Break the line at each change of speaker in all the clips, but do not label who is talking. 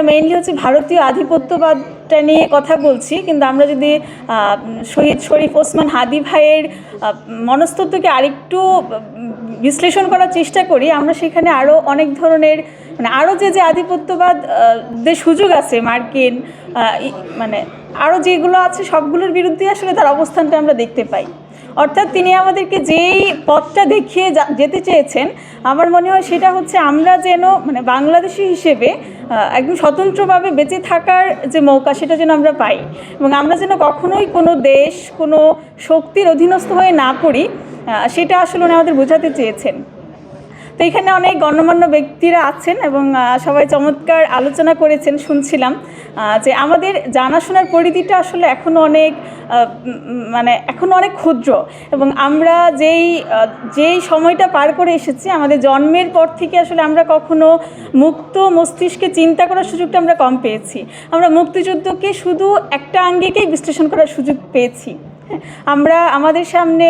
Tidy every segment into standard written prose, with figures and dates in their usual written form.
Mainly হচ্ছে ভারতীয় আধিপত্যবাদটা নিয়ে কথা বলছি, কিন্তু আমরা যদি শহীদ শরীফ ওসমান হাদি ভাইয়ের মনস্তত্ত্বকে আরেকটু বিশ্লেষণ করার চেষ্টা করি, আমরা সেখানে আরও অনেক ধরনের আরও যে আধিপত্যবাদ যে সুযোগ আছে মার্কিন আরও যেগুলো আছে সবগুলোর বিরুদ্ধে আসলে তার অবস্থানটা আমরা দেখতে পাই। অর্থাৎ তিনি আমাদেরকে যেই পথটা দেখিয়ে যেতে চেয়েছেন, আমার মনে হয় সেটা হচ্ছে আমরা যেন বাংলাদেশি হিসেবে একদম স্বতন্ত্রভাবে বেঁচে থাকার যে মৌকা সেটা যেন আমরা পাই, এবং আমরা যেন কখনোই কোনো দেশ কোনো শক্তির অধীনস্থ হয়ে না পড়ি, সেটা আসলে উনি আমাদের বোঝাতে চেয়েছেন। তো এখানে অনেক গণ্যমান্য ব্যক্তিরা আছেন এবং সবাই চমৎকার আলোচনা করেছেন, শুনছিলাম যে আমাদের জানাশোনার পরিধিটা আসলে এখনও অনেক ক্ষুদ্র, এবং আমরা যেই সময়টা পার করে এসেছি, আমাদের জন্মের পর থেকে আসলে আমরা কখনো মুক্ত মস্তিষ্কে চিন্তা করার সুযোগটা আমরা কম পেয়েছি। আমরা মুক্তিযুদ্ধকে শুধু একটা আঙ্গিকেই বিশ্লেষণ করার সুযোগ পেয়েছি। আমরা আমাদের সামনে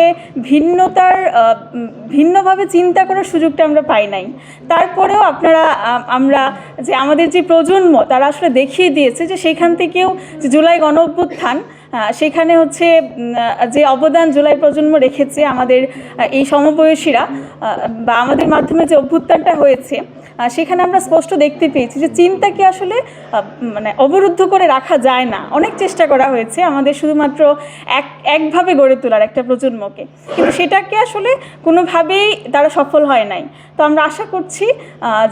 ভিন্নভাবে চিন্তা করার সুযোগটা আমরা পাই নাই। তারপরেও আমরা যে আমাদের যে প্রজন্ম, তারা আসলে দেখিয়ে দিয়েছে যে সেখান থেকেও যে জুলাই গণঅভ্যুত্থান, সেখানে হচ্ছে যে অবদান জুলাই প্রজন্ম রেখেছে, আমাদের এই সমবয়সীরা বা আমাদের মাধ্যমে যে অভ্যুত্থানটা হয়েছে, সেখানে আমরা স্পষ্ট দেখতে পেয়েছি যে চিন্তাকে আসলে অবরুদ্ধ করে রাখা যায় না। অনেক চেষ্টা করা হয়েছে আমাদের শুধুমাত্র একভাবে গড়ে তোলার একটা প্রজন্মকে, কিন্তু সেটাকে আসলে কোনোভাবেই তারা সফল হয় নাই। তো আমরা আশা করছি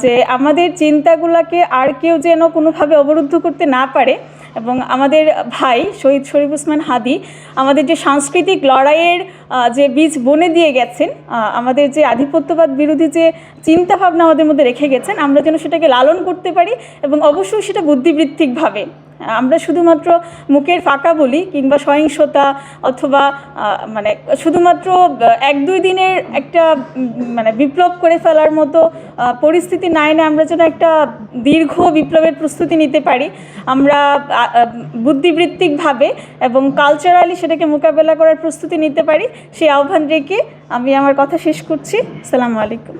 যে আমাদের চিন্তাগুলোকে আর কেউ যেন কোনোভাবে অবরুদ্ধ করতে না পারে, এবং আমাদের ভাই শহীদ শরীফ ওসমান হাদি আমাদের যে সাংস্কৃতিক লড়াইয়ের যে বীজ বনে দিয়ে গেছেন, আমাদের যে আধিপত্যবাদ বিরোধী যে চিন্তাভাবনা আমাদের মধ্যে রেখে গেছেন, আমরা যেন সেটাকে লালন করতে পারি, এবং অবশ্যই সেটা বুদ্ধিবৃত্তিকভাবে। আমরা শুধুমাত্র মুখের ফাঁকা বলি কিংবা সহিংসতা অথবা শুধুমাত্র 1-2 দিনের একটা বিপ্লব করে ফেলার মতো পরিস্থিতি না এনে আমরা যেন একটা দীর্ঘ বিপ্লবের প্রস্তুতি নিতে পারি। আমরা বুদ্ধিবৃত্তিকভাবে এবং কালচারালি সেটাকে মোকাবেলা করার প্রস্তুতি নিতে পারি, সেই আহ্বান রেখে আমি আমার কথা শেষ করছি। আসসালামু আলাইকুম।